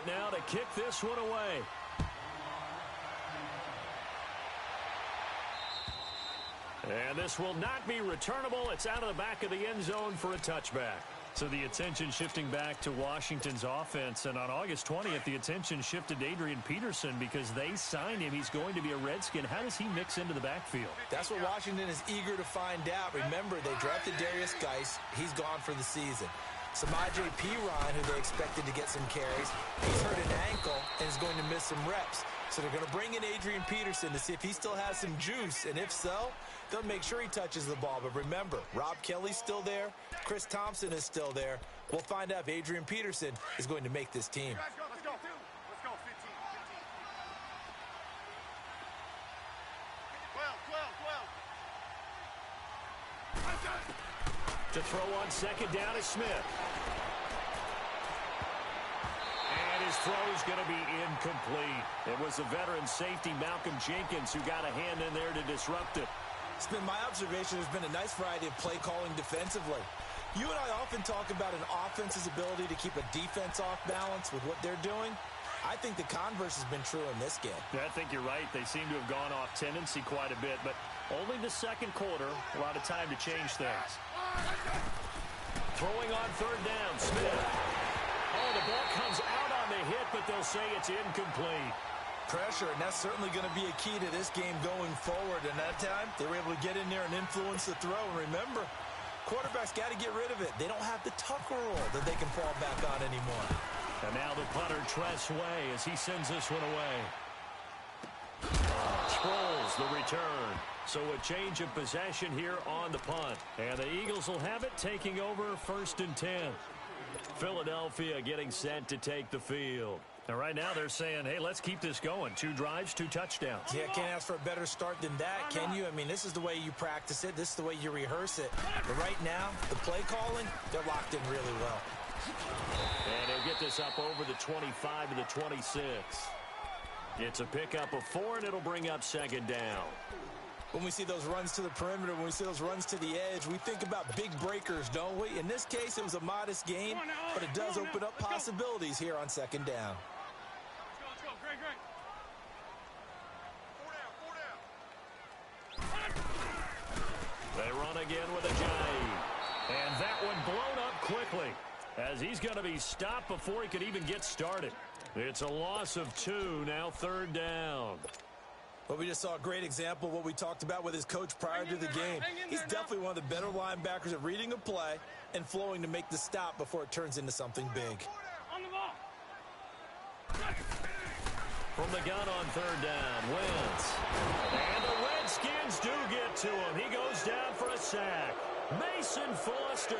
now to kick this one away. And this will not be returnable. It's out of the back of the end zone for a touchback. So the attention shifting back to Washington's offense. And on August 20th, the attention shifted to Adrian Peterson because they signed him. He's going to be a Redskin. How does he mix into the backfield? That's what Washington is eager to find out. Remember, they drafted Darius Geis. He's gone for the season. Samaje Perine, who they expected to get some carries, he's hurt an ankle and is going to miss some reps. So they're going to bring in Adrian Peterson to see if he still has some juice. And if so, they'll make sure he touches the ball. But remember, Rob Kelly's still there. Chris Thompson is still there. We'll find out if Adrian Peterson is going to make this team. Let's go. Let's go. 15. 12. To throw on second down is Smith. And his throw is going to be incomplete. It was the veteran safety Malcolm Jenkins who got a hand in there to disrupt it. It's been my observation there's been a nice variety of play calling defensively. You and I often talk about an offense's ability to keep a defense off balance with what they're doing. I think the converse has been true in this game. Yeah, I think you're right. They seem to have gone off tendency quite a bit, but only the second quarter, a lot of time to change things. Throwing on third down, Smith. Oh, the ball comes out on the hit, but they'll say it's incomplete. Pressure, and that's certainly going to be a key to this game going forward. And that time, they were able to get in there and influence the throw. And remember, quarterbacks got to get rid of it. They don't have the Tucker rule that they can fall back on anymore. And now the punter, Tress Way, as he sends this one away. Sproles, the return. So a change of possession here on the punt. And the Eagles will have it, taking over 1st and 10. Philadelphia getting set to take the field. And right now they're saying, hey, let's keep this going. 2 drives, 2 touchdowns. Yeah, can't ask for a better start than that, can you? I mean, this is the way you practice it. This is the way you rehearse it. But right now, the play calling, they're locked in really well. And he'll get this up over the 25 to the 26. It's a pickup of 4, and it'll bring up 2nd down. When we see those runs to the perimeter, when we see those runs to the edge, we think about big breakers, don't we? In this case, it was a modest gain, but it does open up possibilities here on 2nd down. Let's go. Great. 4 down. They run again with a jive. And that one blown up quickly, as he's going to be stopped before he could even get started. It's a loss of 2, now 3rd down. Well, we just saw a great example of what we talked about with his coach prior to the game. He's definitely one of the better linebackers at reading a play and flowing to make the stop before it turns into something big. On the ball. From the gun on 3rd down, Wentz. And the Redskins do get to him. He goes down for a sack. Mason Foster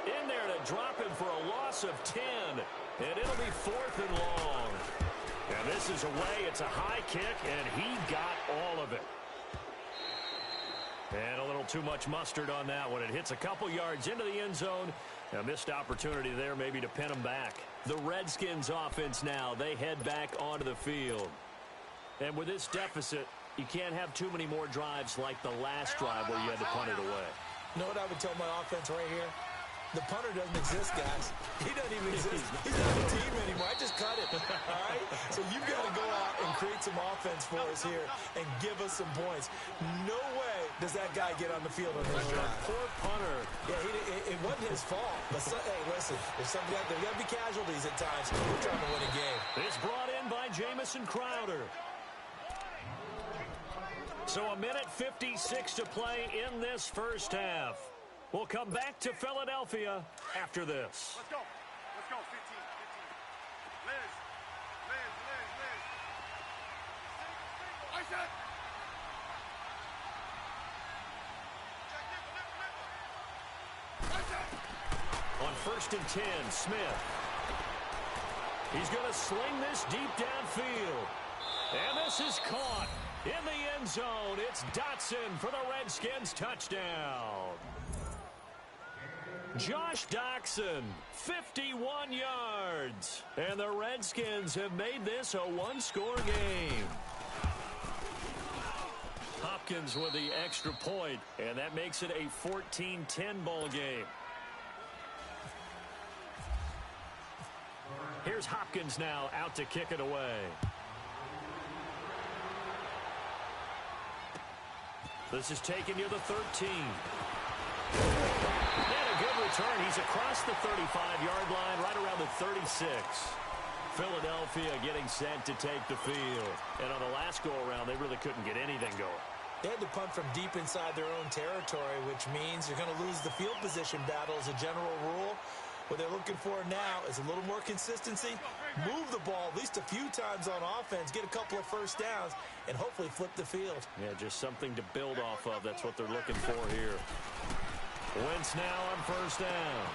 in there to drop him for a loss of 10. And it'll be 4th and long. And this is away. It's a high kick, and he got all of it. And a little too much mustard on that one. It hits a couple yards into the end zone. A missed opportunity there maybe to pin him back. The Redskins offense now, they head back onto the field. And with this deficit, you can't have too many more drives like the last drive where you had to punt it away. You know what I would tell my offense right here? The punter doesn't exist, guys. He doesn't even exist. He's not a team anymore. I just cut it. All right? So you've got to go out and create some offense for us here and give us some points. No way does that guy get on the field on this drive. Poor punter. Yeah, it wasn't his fault. But hey, listen, there's something there's got to be casualties at times. We're trying to win a game. It's brought in by Jamison Crowder. So 1:56 to play in this first half. We'll come back to Philadelphia after this. Let's go. 15. Liz. I said. On 1st and 10, Smith. He's going to sling this deep downfield. And this is caught in the end zone. It's Dotson for the Redskins touchdown. Josh Doctson, 51 yards. And the Redskins have made this a one-score game. Hopkins with the extra point, and that makes it a 14-10 ball game. Here's Here's Hopkins now out to kick it away. This is taken near the 13. And a good return. He's across the 35-yard line, right around the 36. Philadelphia getting set to take the field. And on the last go-around, they really couldn't get anything going. They had to punt from deep inside their own territory, which means you're going to lose the field position battle as a general rule. What they're looking for now is a little more consistency, move the ball at least a few times on offense, get a couple of first downs, and hopefully flip the field. Yeah, just something to build off of. That's what they're looking for here. Wentz now on first down.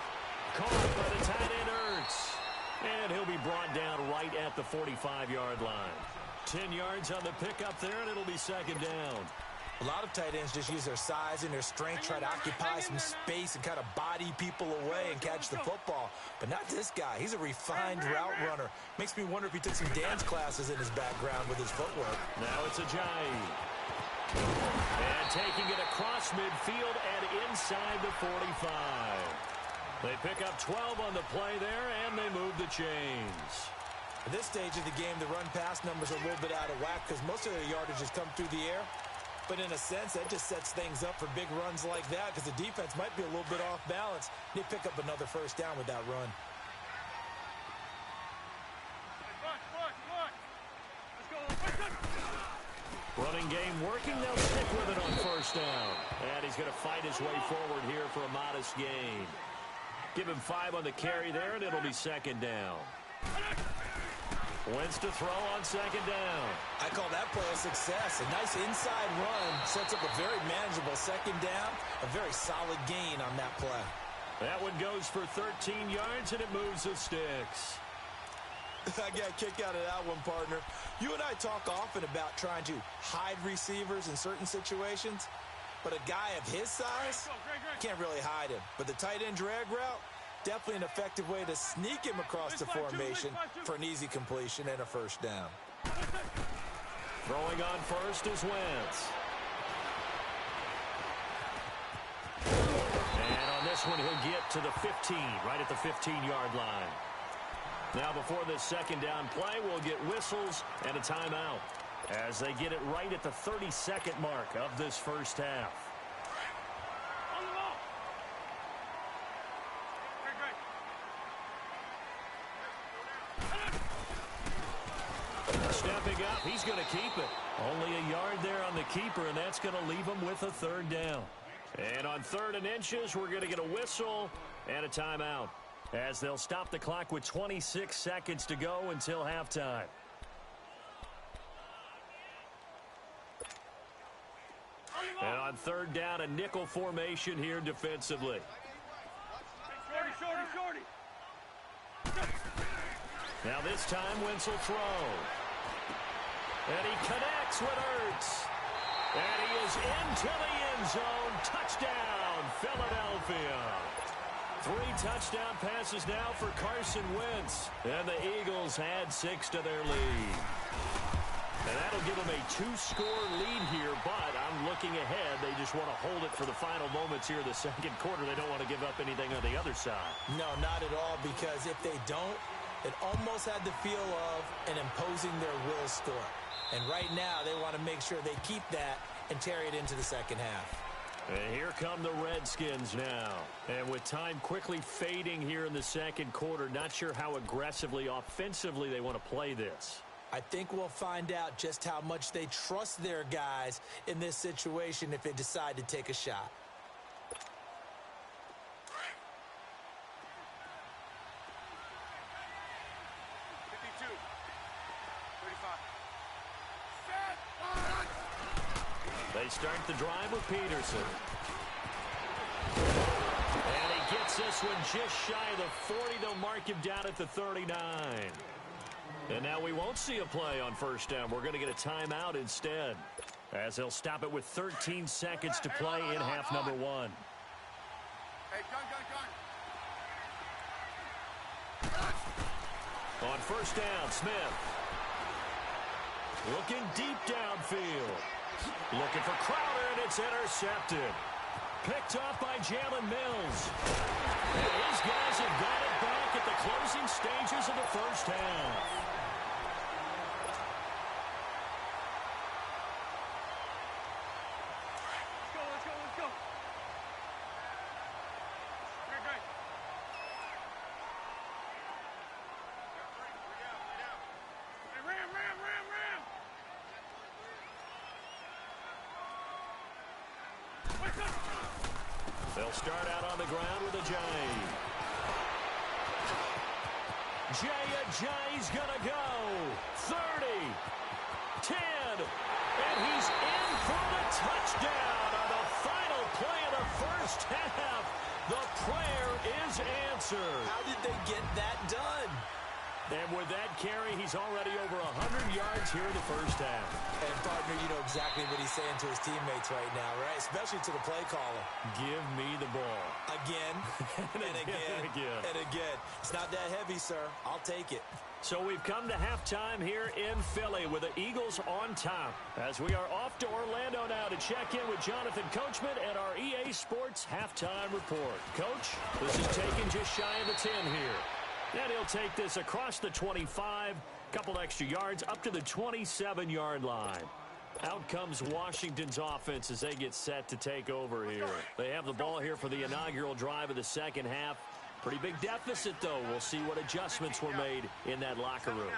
Caught by the tight end Ertz. And he'll be brought down right at the 45-yard line. 10 yards on the pickup there, and it'll be second down. A lot of tight ends just use their size and their strength, try to occupy some space and kind of body people away and catch the football. But not this guy. He's a refined route runner. Makes me wonder if he took some dance classes in his background with his footwork. Now it's Ajayi. And taking it across midfield and inside the 45. They pick up 12 on the play there, and they move the chains. At this stage of the game, the run-pass numbers are a little bit out of whack because most of their yardage has come through the air. But in a sense, that just sets things up for big runs like that because the defense might be a little bit off balance. They pick up another first down with that run. Running game working. They'll stick with it on first down. And he's going to fight his way forward here for a modest gain. Give him 5 on the carry there, and it'll be second down. Wentz to throw on second down. I call that play a success. A nice inside run sets up a very manageable second down. A very solid gain on that play. That one goes for 13 yards, and it moves the sticks. I got a kick out of that one, partner. You and I talk often about trying to hide receivers in certain situations, but a guy of his size can't really hide him. But the tight end drag route, definitely an effective way to sneak him across the formation for an easy completion and a first down. Throwing on first is Wentz. And on this one, he'll get to the 15, right at the 15-yard line. Now, before this second down play, we'll get whistles and a timeout as they get it right at the 30-second mark of this first half. Stepping up, he's going to keep it. Only a yard there on the keeper, and that's going to leave him with a third down. And on 3rd and inches, we're going to get a whistle and a timeout as they'll stop the clock with 26 seconds to go until halftime. And on 3rd down, a nickel formation here defensively. Shorty. Now this time, Wentz will throw. And he connects with Ertz. And he is into the end zone. Touchdown, Philadelphia. 3 touchdown passes now for Carson Wentz. And the Eagles add 6 to their lead. And that'll give them a 2-score lead here, but I'm looking ahead. They just want to hold it for the final moments here in the second quarter. They don't want to give up anything on the other side. No, not at all, because if they don't, it almost had the feel of an imposing their will score. And right now, they want to make sure they keep that and carry it into the second half. And here come the Redskins now. And with time quickly fading here in the second quarter, not sure how aggressively, offensively they want to play this. I think we'll find out just how much they trust their guys in this situation if they decide to take a shot. They start the drive with Peterson. And he gets this one just shy of the 40. They'll mark him down at the 39. And now we won't see a play on first down. We're going to get a timeout instead, as they'll stop it with 13 seconds to play in half number 1. Hey, gun. On first down, Smith. Looking deep downfield. Looking for Crowder, and it's intercepted. Picked off by Jalen Mills. And his guys have got it back at the closing stages of the first half. Let's go. Great. Hey, ram. They'll start out on the ground with a J. Jay's gonna go. 30, 10, and he's in for the touchdown on the final play of the first half. The prayer is answered. How did they get that done? And with that carry, he's already over 100 yards here in the first half. And, partner, you know exactly what he's saying to his teammates right now, right? Especially to the play caller. Give me the ball. Again, and again. It's not that heavy, sir. I'll take it. So we've come to halftime here in Philly with the Eagles on top. As we are off to Orlando now to check in with Jonathan Coachman and our EA Sports halftime report. Coach, this is taking just shy of the 10 here. And he'll take this across the 25, couple extra yards, up to the 27-yard line. Out comes Washington's offense as they get set to take over here. They have the ball here for the inaugural drive of the second half. Pretty big deficit, though. We'll see what adjustments were made in that locker room.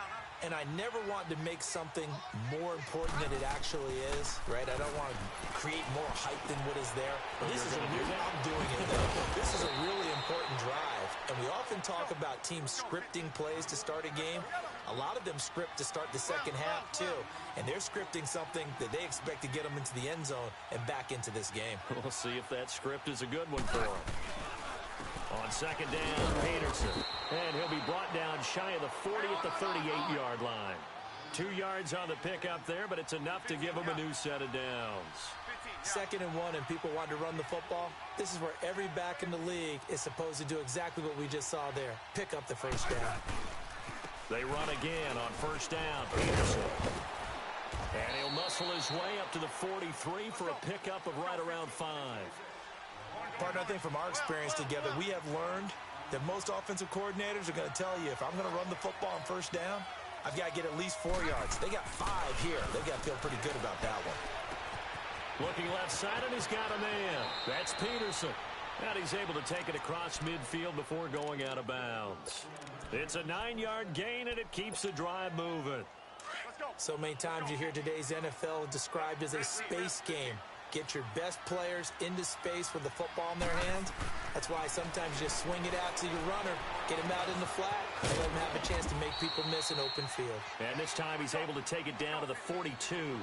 And I never want to make something more important than it actually is, right? I don't want to create more hype than what is there. But this is I'm doing it, though. This is a really important drive. And we often talk about teams scripting plays to start a game. A lot of them script to start the second half, too. And they're scripting something that they expect to get them into the end zone and back into this game. We'll see if that script is a good one for them. On second down, Peterson. And he'll be brought down shy of the 40 at the 38-yard line. 2 yards on the pickup there, but it's enough to give him a new set of downs. 2nd and 1 and people want to run the football. This is where every back in the league is supposed to do exactly what we just saw there. Pick up the first down. They run again on first down, Peterson. And he'll muscle his way up to the 43 for a pickup of right around 5. Partner, I think from our experience together, we have learned that most offensive coordinators are going to tell you, if I'm going to run the football on first down, I've got to get at least 4 yards. They got 5 here. They've got to feel pretty good about that one. Looking left side, and he's got a man. That's Peterson. And he's able to take it across midfield before going out of bounds. It's a 9-yard gain, and it keeps the drive moving. So many times you hear today's NFL described as a space game. Get your best players into space with the football in their hands. That's why sometimes you just swing it out to your runner, get him out in the flat, and let him have a chance to make people miss an open field. And this time he's able to take it down to the 42.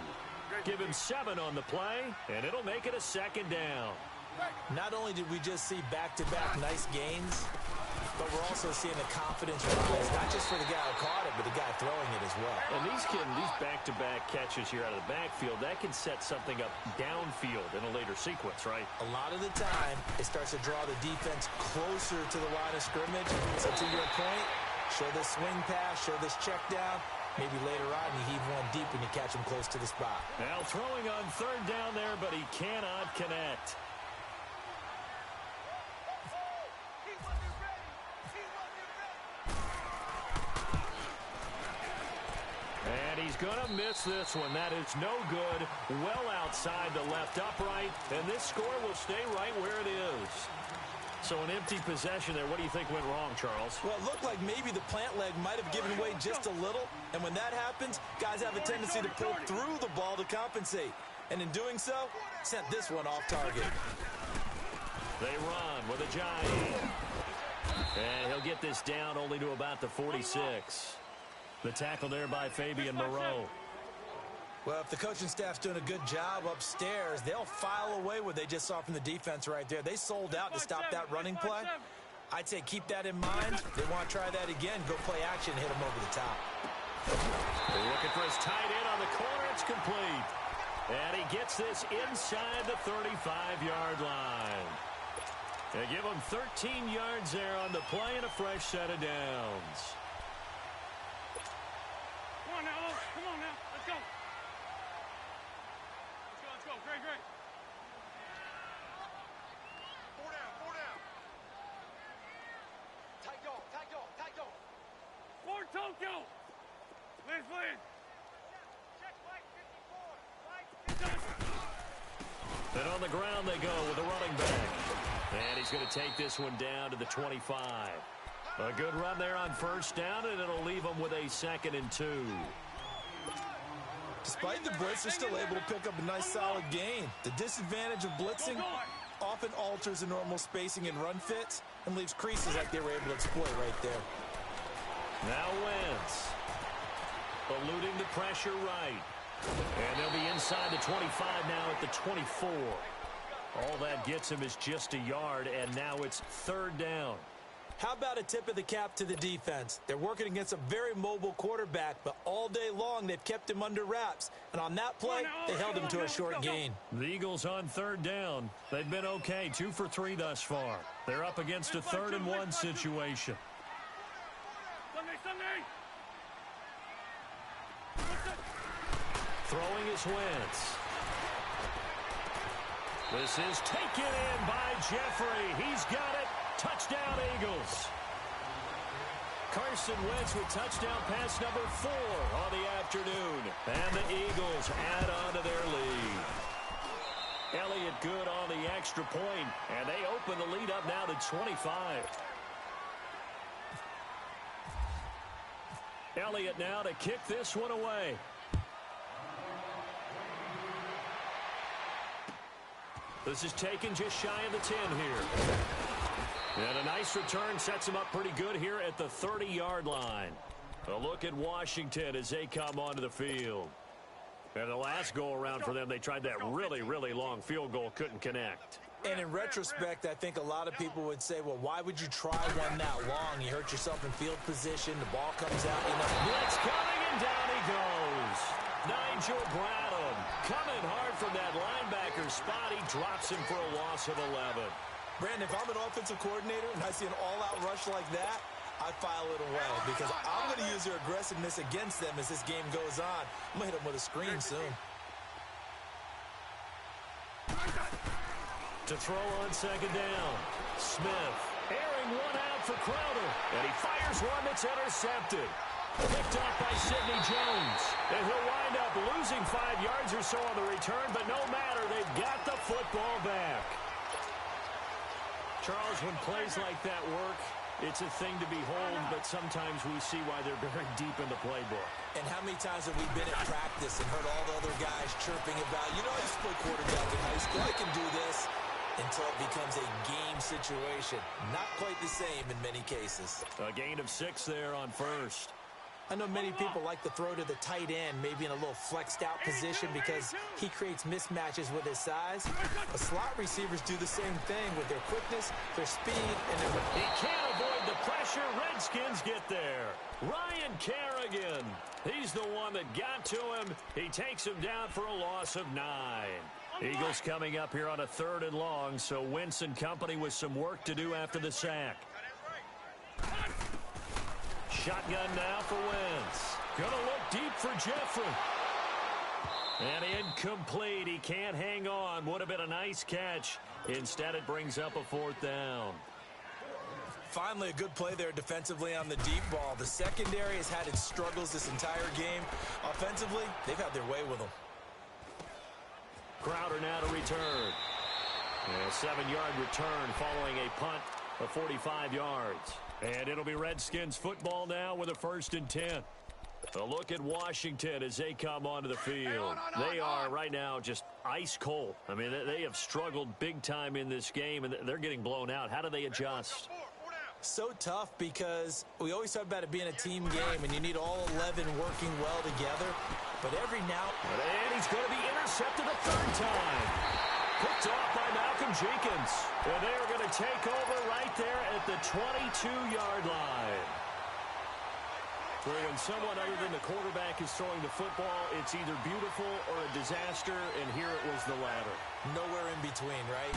Give him 7 on the play, and it'll make it a second down. Not only did we just see back-to-back nice gains, but we're also seeing the confidence rise, not just for the guy who caught it, but the guy throwing it as well. And these back-to-back catches here out of the backfield, that can set something up downfield in a later sequence, right? A lot of the time, it starts to draw the defense closer to the line of scrimmage. So to your point, show this swing pass, show this check down. Maybe later on you heave one deep and you catch him close to the spot. Now throwing on third down there, but he cannot connect. And he's going to miss this one. That is no good. Well outside the left upright. And this score will stay right where it is. So an empty possession there. What do you think went wrong, Charles? Well, it looked like maybe the plant leg might have given way just a little. And when that happens, guys have a tendency to pull through the ball to compensate. And in doing so, sent this one off target. They run with a giant. And he'll get this down only to about the 46. The tackle there by Fabian Moreau. Well, if the coaching staff's doing a good job upstairs, they'll file away what they just saw from the defense right there. They sold out to stop that running play. I'd say keep that in mind. They want to try that again. Go play action and hit them over the top. They're looking for his tight end on the corner. It's complete. And he gets this inside the 35-yard line. They give him 13 yards there on the play and a fresh set of downs. Come on now, come on now. Let's go. Let's go. Great. Four down. Tight dog. Tokyo! Liz. And on the ground they go with a running back. And he's going to take this one down to the 25. A good run there on first down, and it'll leave them with a 2nd and 2. Despite the blitz, they're still able to pick up a nice solid gain. The disadvantage of blitzing often alters the normal spacing and run fits and leaves creases like they were able to exploit right there. Now Wentz, eluding the pressure right. And they'll be inside the 25 now at the 24. All that gets him is just a yard, and now it's 3rd down. How about a tip of the cap to the defense? They're working against a very mobile quarterback, but all day long they've kept him under wraps. And on that play, they held him to a short gain. The Eagles on 3rd down. They've been okay, 2 for 3 thus far. They're up against a 3rd and 1 situation. Sunday. Throwing is Wentz. This is taken in by Jeffrey. He's got it. Touchdown, Eagles. Carson Wentz with touchdown pass number 4 on the afternoon. And the Eagles add on to their lead. Elliott good on the extra point, and they open the lead up now to 25. Elliott now to kick this one away. This is taken just shy of the 10 here. And a nice return sets him up pretty good here at the 30-yard line. A look at Washington as they come onto the field. And the last go-around for them, they tried that really, really long field goal, couldn't connect. And in retrospect, I think a lot of people would say, well, why would you try one that long? You hurt yourself in field position. The ball comes out. Blitz coming, and down he goes. Nigel Bradham coming hard from that linebacker spot. He drops him for a loss of 11. Brandon, if I'm an offensive coordinator and I see an all-out rush like that, I file it away because I'm going to use their aggressiveness against them as this game goes on. I'm going to hit them with a screen soon. To throw on 2nd down. Smith airing one out for Crowder. And he fires one that's intercepted. Picked up by Sidney Jones. And he'll wind up losing 5 yards or so on the return, but no matter, they've got the football back. Charles, when plays like that work, it's a thing to behold, but sometimes we see why they're very deep in the playbook. And how many times have we been at practice and heard all the other guys chirping about, you know, I used to play quarterback in high school, I can do this, until it becomes a game situation. Not quite the same in many cases. A gain of 6 there on first. I know many people like to throw to the tight end, maybe in a little flexed out position because he creates mismatches with his size. But slot receivers do the same thing with their quickness, their speed, and their... He can't avoid the pressure. Redskins get there. Ryan Kerrigan. He's the one that got to him. He takes him down for a loss of 9. Eagles coming up here on a 3rd and long, so Wentz and company with some work to do after the sack. Shotgun now for Wentz. Gonna look deep for Jeffrey. And incomplete. He can't hang on. Would have been a nice catch. Instead, it brings up a 4th down. Finally, a good play there defensively on the deep ball. The secondary has had its struggles this entire game. Offensively, they've had their way with them. Crowder now to return. A 7-yard return following a punt of 45 yards. And it'll be Redskins football now with a 1st and 10. A look at Washington as they come onto the field. They are right now just ice cold. I mean, they have struggled big time in this game, and they're getting blown out. How do they adjust? So tough because we always talk about it being a team game, and you need all 11 working well together. But every now... And he's going to be intercepted a 3rd time. Picked off by Malcolm Jenkins. And they are going to take over right there at the 22-yard line. Where when someone other than the quarterback is throwing the football, it's either beautiful or a disaster, and here it was the latter. Nowhere in between, right?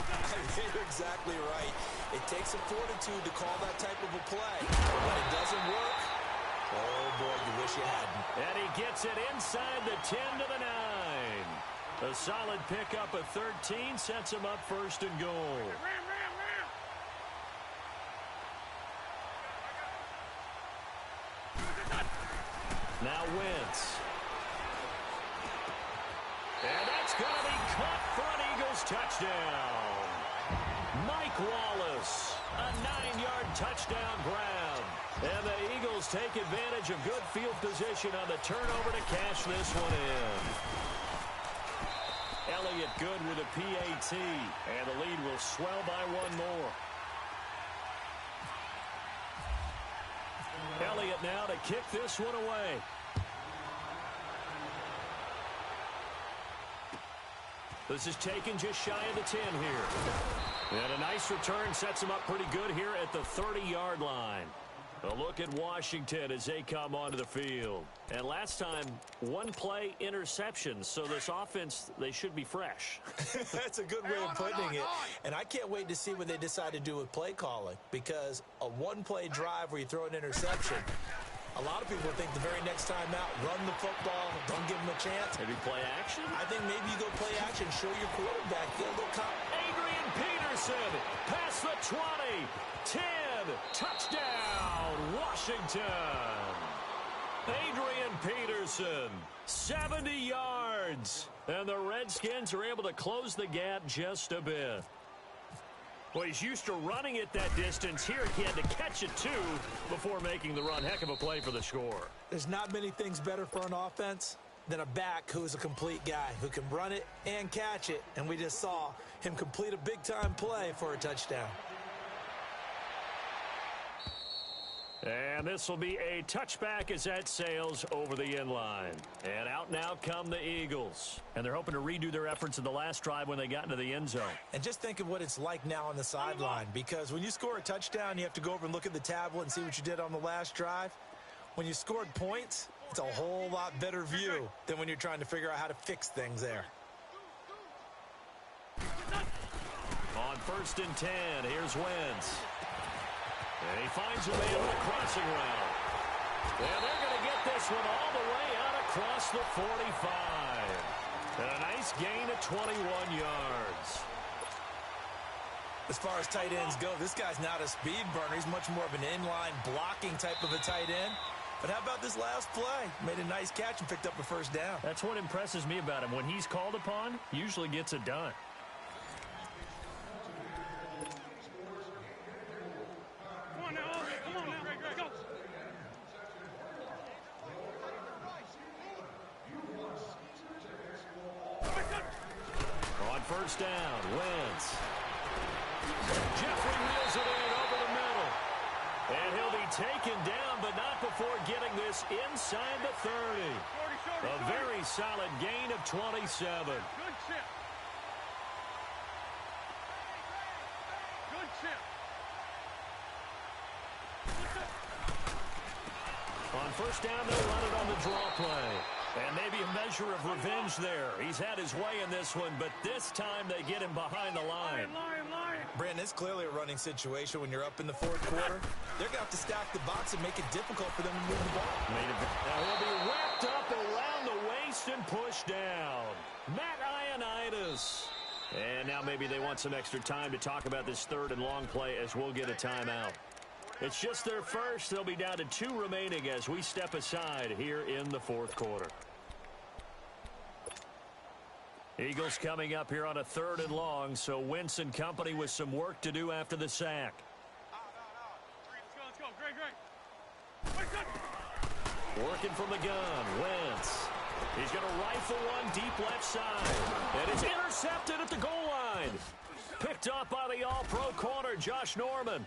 You're exactly right. It takes a fortitude to call that type of a play. When it doesn't work, oh boy, you wish you hadn't. And he gets it inside the 10 to the 9. A solid pickup of 13 sets him up 1st and goal. Ram. Now Wentz. And that's going to be caught for an Eagles touchdown. Mike Wallace, a 9-yard touchdown grab. And the Eagles take advantage of good field position on the turnover to cash this one in. Elliott good with a PAT, and the lead will swell by one more. Elliott now to kick this one away. This is taken just shy of the 10 here. And a nice return sets him up pretty good here at the 30-yard line. A look at Washington as they come onto the field. And last time, one-play interception. So this offense, they should be fresh. That's a good way of putting it. And I can't wait to see what they decide to do with play calling. Because a one-play drive where you throw an interception, a lot of people think the very next time out, run the football, don't give them a chance. Maybe play action? I think maybe you go play action, show your quarterback, get a little Adrian Peterson, past the 20, 10, touchdown, Washington. Adrian Peterson, 70 yards. And the Redskins are able to close the gap just a bit. Well, he's used to running it that distance. Here he had to catch it, too, before making the run. Heck of a play for the score. There's not many things better for an offense than a back who's a complete guy, who can run it and catch it. And we just saw him complete a big-time play for a touchdown. And this will be a touchback as that sails over the end line. And out now come the Eagles. And they're hoping to redo their efforts in the last drive when they got into the end zone. And just think of what it's like now on the sideline, because when you score a touchdown, you have to go over and look at the tablet and see what you did on the last drive. When you scored points, it's a whole lot better view than when you're trying to figure out how to fix things there. On 1st and 10, here's Wentz. And he finds a man with a crossing route. And they're going to get this one all the way out across the 45. And a nice gain of 21 yards. As far as tight ends go, this guy's not a speed burner. He's much more of an inline blocking type of a tight end. But how about this last play? Made a nice catch and picked up a first down. That's what impresses me about him. When he's called upon, usually gets it done. First down, Wentz. Jeffrey wheels it in over the middle. And he'll be taken down, but not before getting this inside the 30. A very solid gain of 27. Good chip. Good chip. On first down, they'll run it on the draw play. And maybe a measure of revenge there. He's had his way in this one, but this time they get him behind the line. Brandon, it's clearly a running situation when you're up in the fourth quarter. They're going to have to stack the box and make it difficult for them to move the ball. Now he'll be wrapped up around the waist and pushed down. Matt Ioannidis. And now maybe they want some extra time to talk about this third and long play as we'll get a timeout. It's just their first. They'll be down to 2 remaining as we step aside here in the fourth quarter. Eagles coming up here on a 3rd and long, so Wentz and company with some work to do after the sack. Let's go. Great. Working from the gun, Wentz. He's going to rifle one deep left side. And it's intercepted at the goal line. Picked up by the all-pro corner, Josh Norman.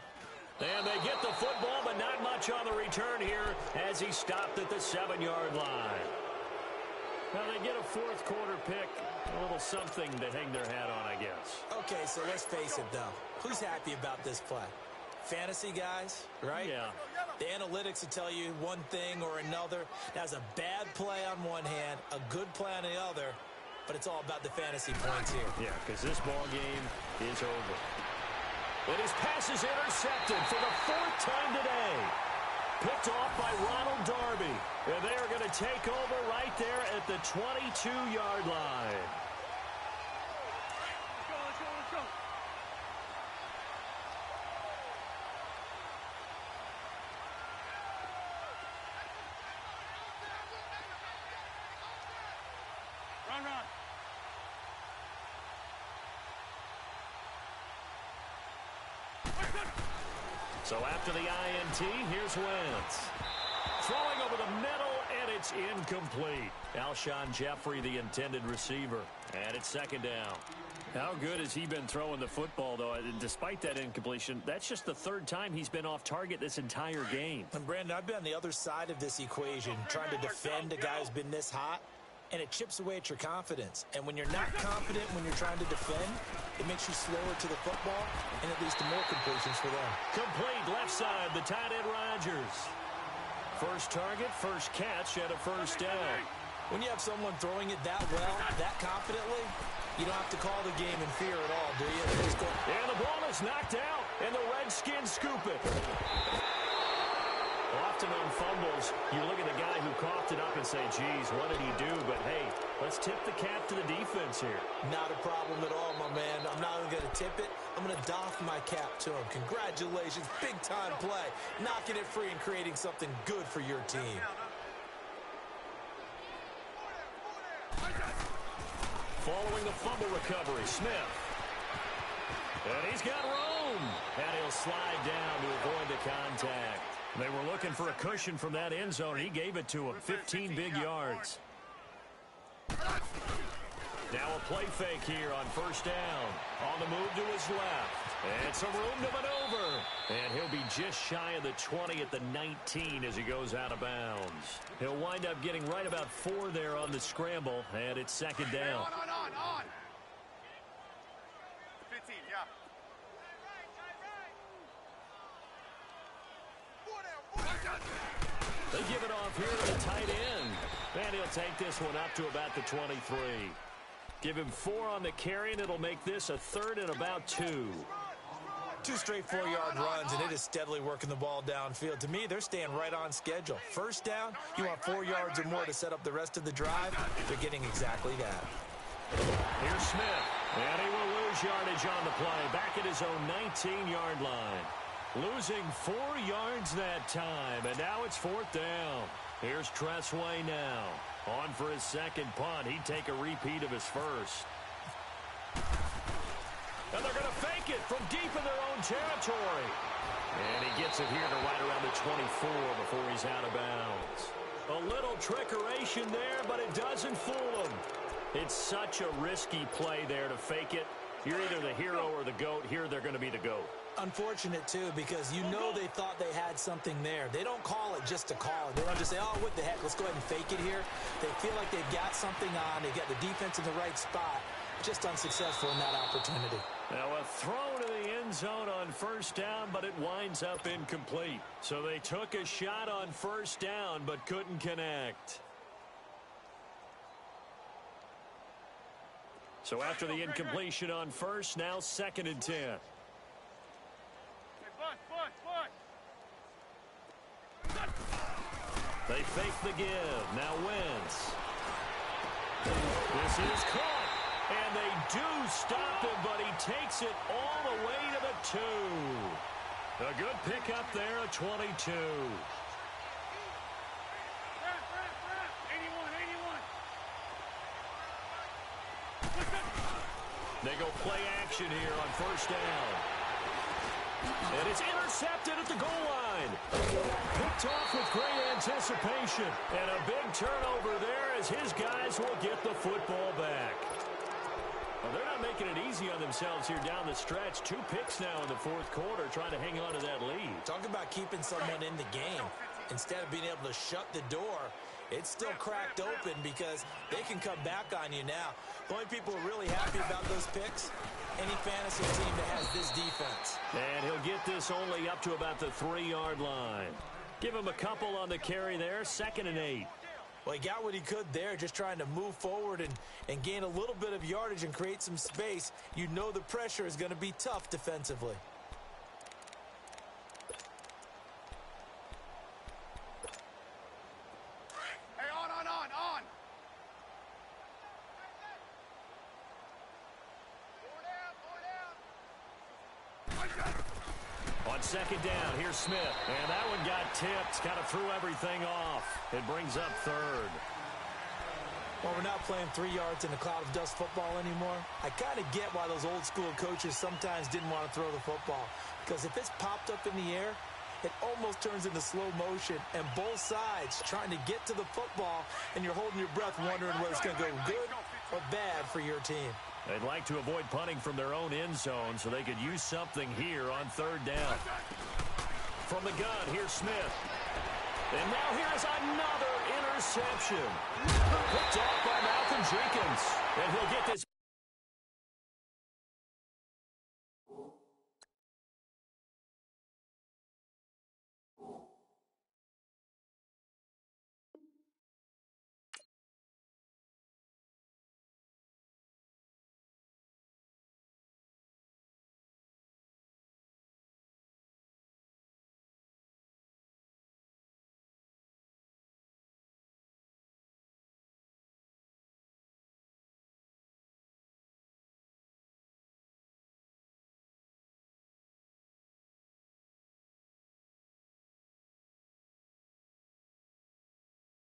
And they get the football, but not much on the return here as he stopped at the 7-yard line. Now they get a fourth quarter pick, a little something to hang their hat on, I guess. Okay, so let's face it, though. Who's happy about this play? Fantasy guys, right? Yeah. The analytics will tell you one thing or another. That's a bad play on one hand, a good play on the other, but it's all about the fantasy points here. Yeah, because this ball game is over. And his pass is intercepted for the 4th time today. Picked off by Ronald Darby. And they are going to take over right there at the 22-yard line. Let's go. So after the INT, here's Wentz. Throwing over the middle, and it's incomplete. Alshon Jeffrey, the intended receiver. And it's second down. How good has he been throwing the football, though? Despite that incompletion, that's just the third time he's been off target this entire game. And, Brandon, I've been on the other side of this equation, trying to defend a guy who's been this hot, and it chips away at your confidence. And when you're not confident when you're trying to defend, it makes you slower to the football, and it leads to more completions for them. Complete left side, the tight end Rodgers. First target, first catch, and a first down. When you have someone throwing it that well, that confidently, you don't have to call the game in fear at all, do you? Just go. And the ball is knocked out, and the Redskins scoop it. Often on fumbles, you look at the guy who coughed it up and say, geez, what did he do? But, hey, let's tip the cap to the defense here. Not a problem at all, my man. I'm not even going to tip it. I'm going to doff my cap to him. Congratulations. Big-time play. Knocking it free and creating something good for your team. Following the fumble recovery, Smith. And he's got room. And he'll slide down to avoid the contact. They were looking for a cushion from that end zone. He gave it to him. 15 big yards. Now a play fake here on first down. On the move to his left. And some room to maneuver. And he'll be just shy of the 20 at the 19 as he goes out of bounds. He'll wind up getting right about 4 there on the scramble. And it's second down. On. 15, yeah. They give it off here to the tight end. And he'll take this one up to about the 23. Give him 4 on the carry, and it'll make this a third and about 2. 2 straight 4-yard runs, and it is steadily working the ball downfield. To me, they're staying right on schedule. First down, you want 4 yards or more to set up the rest of the drive. They're getting exactly that. Here's Smith, and he will lose yardage on the play. Back at his own 19-yard line. Losing 4 yards that time, and now it's 4th down. Here's Tressway now. On for his second punt. He'd take a repeat of his first. And they're going to fake it from deep in their own territory. And he gets it here to right around the 24 before he's out of bounds. A little trickeration there, but it doesn't fool him. It's such a risky play there to fake it. You're either the hero or the GOAT. Here they're going to be the GOAT. Unfortunate, too, because you know they thought they had something there. They don't call it just to call it. They don't just say, oh, what the heck, let's go ahead and fake it here. They feel like they've got something on. They got the defense in the right spot. Just unsuccessful in that opportunity. Now a throw to the end zone on first down, but it winds up incomplete. So they took a shot on first down, but couldn't connect. So after the incompletion on first, now 2nd and 10. They fake the give. Now Wentz. This is caught. And they do stop him, but he takes it all the way to the 2. A good pickup there at 22. 81. They go play action here on first down. And it's intercepted at the goal line. Picked off with great anticipation. And a big turnover there as his guys will get the football back. Well, they're not making it easy on themselves here down the stretch. 2 picks now in the 4th quarter trying to hang on to that lead. Talk about keeping someone in the game. Instead of being able to shut the door, it's still cracked open because they can come back on you now. The only people who are really happy about those picks, any fantasy team that has this defense. And he'll get this only up to about the 3-yard line. Give him a couple on the carry there, 2nd and 8. Well, he got what he could there, just trying to move forward and gain a little bit of yardage and create some space. You know the pressure is going to be tough defensively. Hey, on. On 2nd down, here's Smith. And that one got tipped. Kind of threw everything off. It brings up 3rd. Well, we're not playing 3 yards in a cloud of dust football anymore. I kind of get why those old school coaches sometimes didn't want to throw the football. Because if it's popped up in the air, it almost turns into slow motion. And both sides trying to get to the football, and you're holding your breath wondering whether it's going to go good or bad for your team. They'd like to avoid punting from their own end zone so they could use something here on third down. From the gun, here's Smith. And now here's another interception. Picked off by Malcolm Jenkins. And he'll get this